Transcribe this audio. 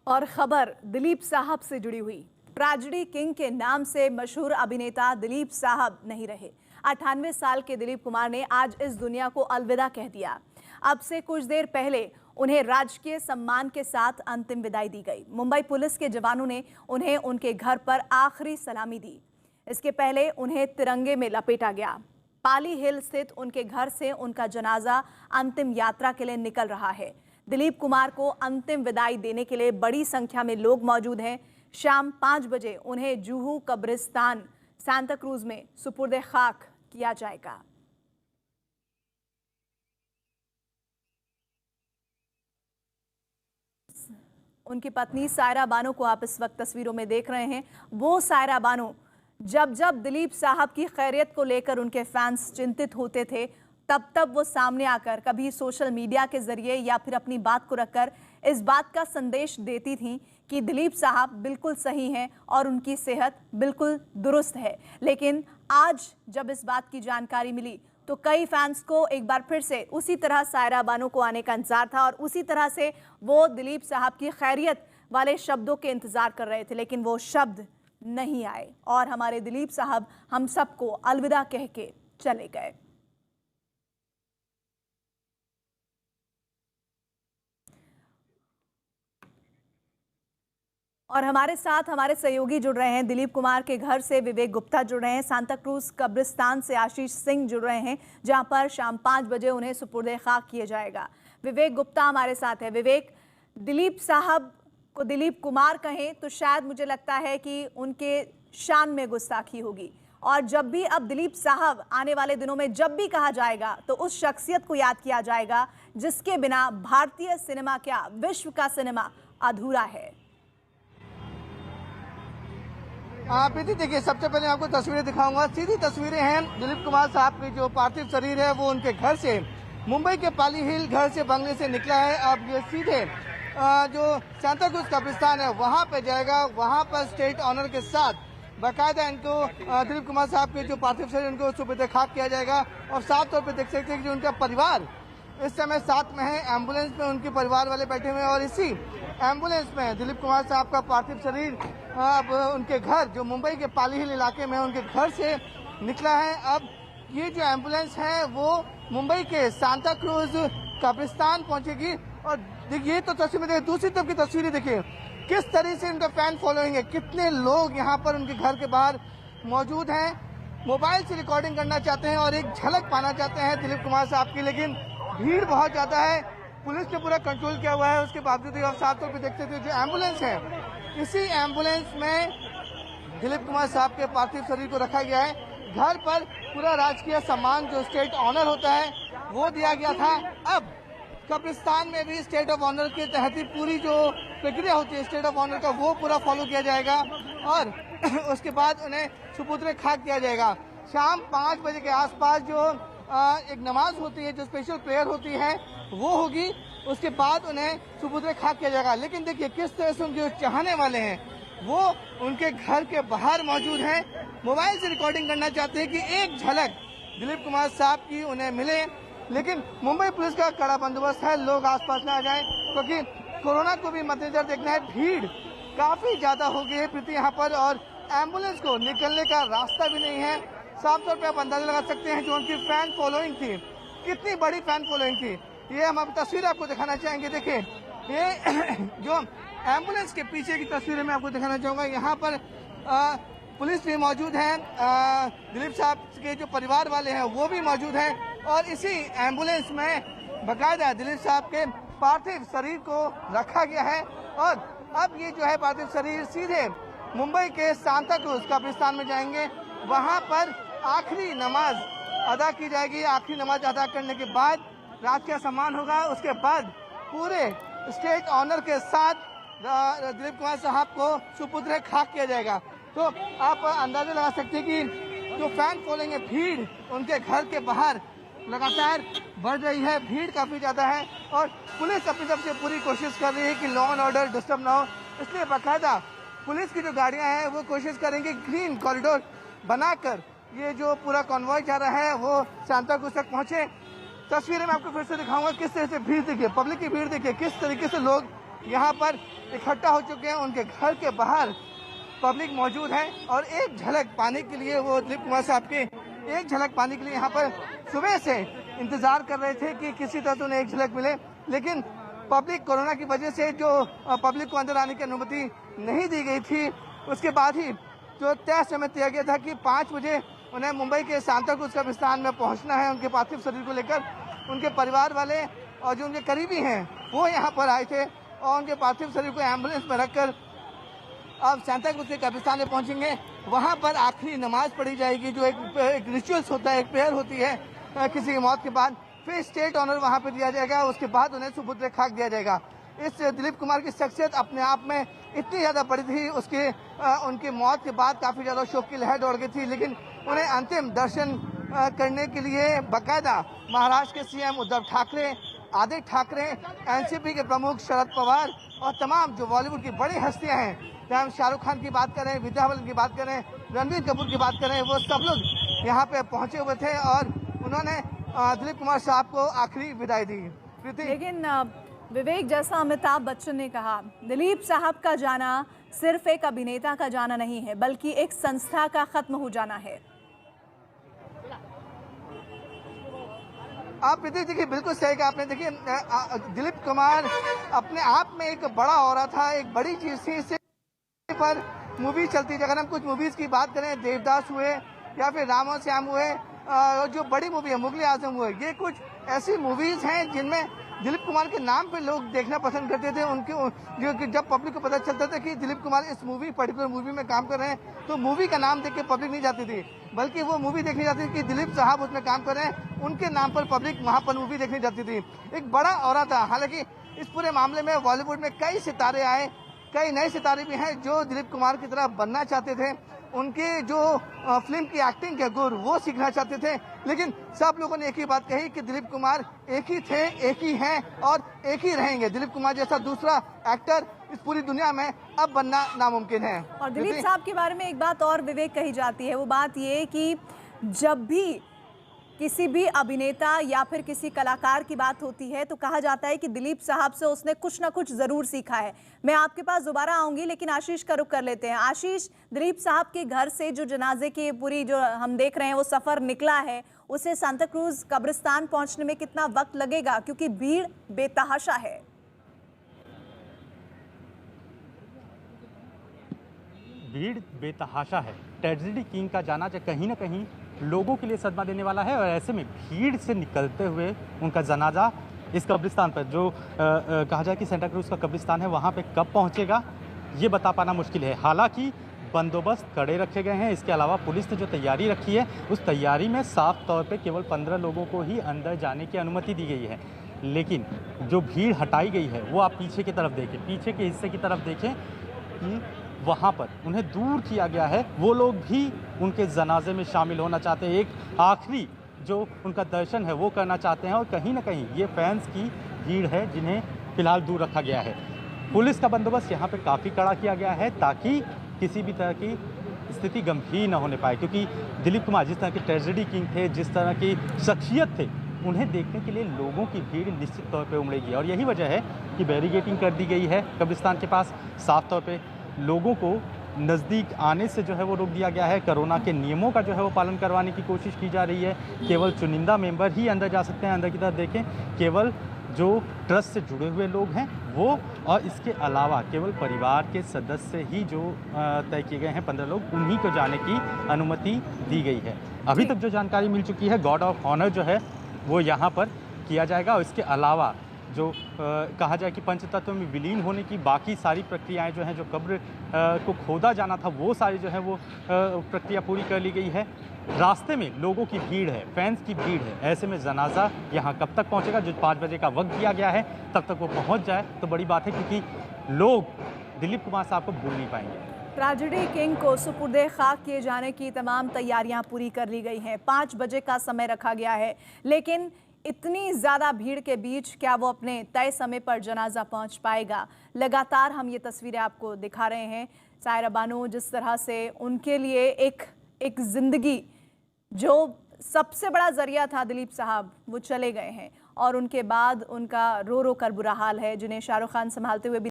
और खबर दिलीप साहब से जुड़ी हुई। ट्रेजेडी किंग के नाम से मशहूर अभिनेता दिलीप साहब नहीं रहे। 98 साल के दिलीप कुमार ने आज इस दुनिया को अलविदा कह दिया। अब से कुछ देर पहले उन्हें राजकीय सम्मान के साथ अंतिम विदाई दी गई। मुंबई पुलिस के जवानों ने उन्हें उनके घर पर आखिरी सलामी दी। इसके पहले उन्हें तिरंगे में लपेटा गया। पाली हिल स्थित उनके घर से उनका जनाजा अंतिम यात्रा के लिए निकल रहा है। दिलीप कुमार को अंतिम विदाई देने के लिए बड़ी संख्या में लोग मौजूद हैं। शाम 5 बजे उन्हें जुहू कब्रिस्तान सांता क्रूज में सुपुर्द खाक किया जाएगा। उनकी पत्नी सायरा बानो को आप इस वक्त तस्वीरों में देख रहे हैं। वो सायरा बानो जब दिलीप साहब की खैरियत को लेकर उनके फैंस चिंतित होते थे, तब वो सामने आकर कभी सोशल मीडिया के जरिए या फिर अपनी बात को रखकर इस बात का संदेश देती थीं कि दिलीप साहब बिल्कुल सही हैं और उनकी सेहत बिल्कुल दुरुस्त है। लेकिन आज जब इस बात की जानकारी मिली तो कई फैंस को एक बार फिर से उसी तरह सायरा बानो को आने का इंतजार था और उसी तरह से वो दिलीप साहब की खैरियत वाले शब्दों के इंतजार कर रहे थे, लेकिन वो शब्द नहीं आए और हमारे दिलीप साहब हम सबको अलविदा कह के चले गए। और हमारे साथ हमारे सहयोगी जुड़ रहे हैं। दिलीप कुमार के घर से विवेक गुप्ता जुड़ रहे हैं। सांता क्रूज कब्रिस्तान से आशीष सिंह जुड़ रहे हैं, जहां पर शाम 5 बजे उन्हें सुपुर्द खाक किया जाएगा। विवेक गुप्ता हमारे साथ है। विवेक, दिलीप साहब को दिलीप कुमार कहें तो शायद मुझे लगता है कि उनके शान में गुस्ताखी होगी, और जब भी अब दिलीप साहब आने वाले दिनों में जब भी कहा जाएगा तो उस शख्सियत को याद किया जाएगा जिसके बिना भारतीय सिनेमा क्या विश्व का सिनेमा अधूरा है। प्रीति, देखिए, सबसे पहले आपको तस्वीरें दिखाऊंगा। सीधी तस्वीरें हैं दिलीप कुमार साहब की जो पार्थिव शरीर है वो उनके घर से, मुंबई के पाली हिल घर से, बंगले से निकला है। अब ये सीधे जो सांता क्रूज कब्रिस्तान है वहां पे जाएगा। वहां पर स्टेट ऑनर के साथ बाकायदा इनको दिलीप कुमार साहब के जो पार्थिव शरीर उनको सुपुर्द खाक किया जाएगा। और साफ तौर पर देख सकते हैं कि जो उनका परिवार इस समय साथ में है। एम्बुलेंस में उनके परिवार वाले बैठे हुए हैं और इसी एम्बुलेंस में दिलीप कुमार साहब का पार्थिव शरीर अब उनके घर, जो मुंबई के पाली हिल इलाके में उनके घर से निकला है। अब ये जो एम्बुलेंस है वो मुंबई के सांता क्रूज कब्रिस्तान पहुंचेगी। और देखिए, तो तस्वीर देखिए, दूसरी तरफ की तस्वीरें देखिए किस तरह से उनका फैन फॉलोइंग है। कितने लोग यहाँ पर उनके घर के बाहर मौजूद हैं, मोबाइल से रिकॉर्डिंग करना चाहते हैं और एक झलक पाना चाहते हैं दिलीप कुमार साहब की, लेकिन भीड़ बहुत ज्यादा है। पुलिस ने पूरा कंट्रोल किया हुआ है। उसके बावजूद आप साफ तौर पर देख सकते हैं जो एम्बुलेंस है, इसी एम्बुलेंस में दिलीप कुमार साहब के पार्थिव शरीर को रखा गया है। घर पर पूरा राजकीय सम्मान जो स्टेट ऑनर होता है वो दिया गया था। अब कब्रिस्तान में भी स्टेट ऑफ ऑनर के तहत ही पूरी जो प्रक्रिया होती है स्टेट ऑफ ऑनर का वो पूरा फॉलो किया जाएगा और उसके बाद उन्हें सुपुर्द खाक किया जाएगा। शाम 5 बजे के आसपास जो एक नमाज होती है, जो स्पेशल प्रेयर होती है वो होगी। उसके बाद उन्हें सुपुर्द खाक किया जाएगा। लेकिन देखिए किस तरह से उनके चाहने वाले हैं वो उनके घर के बाहर मौजूद हैं, मोबाइल से रिकॉर्डिंग करना चाहते हैं कि एक झलक दिलीप कुमार साहब की उन्हें मिले। लेकिन मुंबई पुलिस का कड़ा बंदोबस्त है, लोग आसपास न आ जाएं क्योंकि कोरोना को भी मद्देनजर देखना है। भीड़ काफी ज्यादा हो गई है प्रीति यहाँ पर, और एम्बुलेंस को निकलने का रास्ता भी नहीं है। साफ तौर पर आप अंदाजा लगा सकते हैं जो उनकी फैन फॉलोइंग थी, कितनी बड़ी फैन फॉलोइंग थी। ये हम अब तस्वीर आपको दिखाना चाहेंगे। देखिए, ये जो एम्बुलेंस के पीछे की तस्वीरें मैं आपको दिखाना चाहूंगा। यहाँ पर पुलिस भी मौजूद है, दिलीप साहब के जो परिवार वाले हैं वो भी मौजूद हैं और इसी एम्बुलेंस में बाकायदा दिलीप साहब के पार्थिव शरीर को रखा गया है। और अब ये जो है पार्थिव शरीर सीधे मुंबई के सांता क्रूज कब्रिस्तान में जाएंगे। वहाँ पर आखिरी नमाज अदा की जाएगी। आखिरी नमाज अदा करने के बाद राजकीय सम्मान होगा। उसके बाद पूरे स्टेट ऑनर के साथ दिलीप कुमार साहब को सुपुर्द खाक किया जाएगा। तो आप अंदाजा लगा सकते हैं कि जो फैन फॉलोइंग है, भीड़ उनके घर के बाहर लगातार बढ़ रही है। भीड़ काफी ज्यादा है और पुलिस अपनी तरफ से पूरी कोशिश कर रही है कि लॉ एंड ऑर्डर डिस्टर्ब ना हो। इसलिए बाकायदा पुलिस की जो गाड़ियां हैं वो कोशिश करेंगे ग्रीन कॉरिडोर बनाकर ये जो पूरा कॉन्वॉय जा रहा है वो सांता क्रूज तक पहुंचे। तस्वीरें मैं आपको फिर से दिखाऊंगा किस तरह से भीड़ देखिए, पब्लिक की भीड़ देखिए, किस तरीके से लोग यहाँ पर इकट्ठा हो चुके हैं। उनके घर के बाहर पब्लिक मौजूद है और एक झलक पाने के लिए वो दिलीप कुमार साहब के एक झलक पाने के लिए यहाँ पर सुबह से इंतजार कर रहे थे कि किसी तरह से उन्हें एक झलक मिले, लेकिन पब्लिक कोरोना की वजह से जो पब्लिक को अंदर आने की अनुमति नहीं दी गई थी, उसके बाद ही जो तय समय दिया गया था कि 5 बजे उन्हें मुंबई के सांताक्रूज कब्रिस्तान में पहुंचना है। उनके पार्थिव शरीर को लेकर उनके परिवार वाले और जो उनके करीबी हैं वो यहाँ पर आए थे और उनके पार्थिव शरीर को एम्बुलेंस में रखकर अब सांताक्रूज के कब्रिस्तान में पहुंचेंगे। वहां पर आखिरी नमाज पढ़ी जाएगी, जो एक रिचुअल्स होता है, एक प्रेयर होती है किसी की मौत के बाद। फिर स्टेट ऑनर वहां पर दिया जाएगा, उसके बाद उन्हें सुपुत्र खाक दिया जाएगा। इस दिलीप कुमार की शख्सियत अपने आप में इतनी ज्यादा बड़ी थी, उनकी मौत के बाद काफी ज्यादा शोक की लहर दौड़ गई थी, लेकिन उन्हें अंतिम दर्शन करने के लिए बाकायदा महाराष्ट्र के सीएम उद्धव ठाकरे, आदित्य ठाकरे, एनसीपी के प्रमुख शरद पवार और तमाम जो बॉलीवुड की बड़ी हस्तियां हैं, चाहे हम शाहरुख खान की बात करें, विद्या बालन की बात करें, रणबीर कपूर की बात करें, वो सब लोग यहाँ पे पहुंचे हुए थे और उन्होंने दिलीप कुमार साहब को आखिरी विदाई दी। लेकिन विवेक, जैसा अमिताभ बच्चन ने कहा, दिलीप साहब का जाना सिर्फ एक अभिनेता का जाना नहीं है, बल्कि एक संस्था का खत्म हो जाना है। आप देखिए, बिल्कुल सही कहा आपने। देखिए, दिलीप कुमार अपने आप में एक बड़ा औरा था, एक बड़ी चीज थी। इससे पर मूवी चलती थी। अगर हम कुछ मूवीज की बात करें, देवदास हुए या फिर राम और श्याम हुए, जो बड़ी मूवी है मुगले आजम हुए, ये कुछ ऐसी मूवीज हैं जिनमें दिलीप कुमार के नाम पे लोग देखना पसंद करते थे। उनके जब पब्लिक को पता चलता था कि दिलीप कुमार इस पर्टिकुलर मूवी में काम कर रहे हैं, तो मूवी का नाम देख के पब्लिक नहीं जाती थी, बल्कि वो मूवी देखने जाती थी कि दिलीप साहब उसमें काम कर रहे हैं, उनके नाम पर पब्लिक वहां पर मूवी देखने जाती थी। एक बड़ा औरा था। हालांकि इस पूरे मामले में बॉलीवुड में कई सितारे आए, कई नए सितारे भी हैं जो दिलीप कुमार की तरह बनना चाहते थे, उनके जो फिल्म की एक्टिंग के गुर वो सीखना चाहते थे, लेकिन सब लोगों ने एक ही बात कही कि दिलीप कुमार एक ही थे, एक ही हैं और एक ही रहेंगे। दिलीप कुमार जैसा दूसरा एक्टर इस पूरी दुनिया में अब बनना नामुमकिन है। और दिलीप साहब के बारे में एक बात और विवेक कही जाती है, वो बात ये कि जब भी किसी भी अभिनेता या फिर किसी कलाकार की बात होती है तो कहा जाता है कि दिलीप साहब से उसने कुछ ना कुछ जरूर सीखा है। मैं आपके पास दोबारा आऊंगी, लेकिन आशीष का रुख कर लेते हैं। आशीष, दिलीप साहब के घर से जो जनाजे की पूरी जो हम देख रहे हैं वो सफर निकला है, उसे सांताक्रूज कब्रिस्तान पहुंचने में कितना वक्त लगेगा, क्योंकि भीड़ बेतहाशा है? भीड़ बेतहाशा है। ट्रेजेडी किंग का जाना कहीं ना कहीं लोगों के लिए सदमा देने वाला है और ऐसे में भीड़ से निकलते हुए उनका जनाजा इस कब्रिस्तान पर जो कहा जाए कि सांताक्रूज का कब्रिस्तान है वहाँ पे कब पहुँचेगा ये बता पाना मुश्किल है। हालांकि बंदोबस्त कड़े रखे गए हैं। इसके अलावा पुलिस ने जो तैयारी रखी है उस तैयारी में साफ तौर पे केवल 15 लोगों को ही अंदर जाने की अनुमति दी गई है, लेकिन जो भीड़ हटाई गई है वो आप पीछे की तरफ देखें, पीछे के हिस्से की तरफ देखें कि वहाँ पर उन्हें दूर किया गया है। वो लोग भी उनके जनाजे में शामिल होना चाहते हैं, एक आखिरी जो उनका दर्शन है वो करना चाहते हैं और कहीं ना कहीं ये फैंस की भीड़ है जिन्हें फिलहाल दूर रखा गया है। पुलिस का बंदोबस्त यहाँ पे काफ़ी कड़ा किया गया है ताकि किसी भी तरह की स्थिति गंभीर न होने पाए, क्योंकि दिलीप कुमार जिस तरह के ट्रेजेडी किंग थे, जिस तरह की शख्सियत थे, उन्हें देखने के लिए लोगों की भीड़ निश्चित तौर पे उमड़ेगी और यही वजह है कि बैरिगेटिंग कर दी गई है कब्रिस्तान के पास। साफ तौर पे लोगों को नज़दीक आने से जो है वो रोक दिया गया है। कोरोना के नियमों का जो है वो पालन करवाने की कोशिश की जा रही है। केवल चुनिंदा मेंबर ही अंदर जा सकते हैं। अंदर की तरफ देखें, केवल जो ट्रस्ट से जुड़े हुए लोग हैं वो, और इसके अलावा केवल परिवार के सदस्य ही जो तय किए गए हैं 15 लोग, उन्हीं को जाने की अनुमति दी गई है। अभी तक जो जानकारी मिल चुकी है, गार्ड ऑफ ऑनर जो है वो यहाँ पर किया जाएगा और इसके अलावा जो कहा जाए कि पंचतत्व में विलीन होने की बाकी सारी प्रक्रियाएं जो हैं, जो कब्र को खोदा जाना था वो सारी जो है वो प्रक्रिया पूरी कर ली गई है। रास्ते में लोगों की भीड़ है, फैंस की भीड़ है, ऐसे में जनाजा यहाँ कब तक पहुँचेगा? जो 5 बजे का वक्त दिया गया है तब तक वो पहुँच जाए तो बड़ी बात है, क्योंकि लोग दिलीप कुमार साहब को भूल नहीं पाएंगे। ट्रेजेडी किंग को सुपुर्दे खाक किए जाने की तमाम तैयारियां पूरी कर ली गई हैं। 5 बजे का समय रखा गया है, लेकिन इतनी ज़्यादा भीड़ के बीच क्या वो अपने तय समय पर जनाजा पहुंच पाएगा? लगातार हम ये तस्वीरें आपको दिखा रहे हैं। सायरा बानो, जिस तरह से उनके लिए एक ज़िंदगी, जो सबसे बड़ा ज़रिया था दिलीप साहब, वो चले गए हैं और उनके बाद उनका रो रो कर बुरा हाल है, जिन्हें शाहरुख खान संभालते हुए भी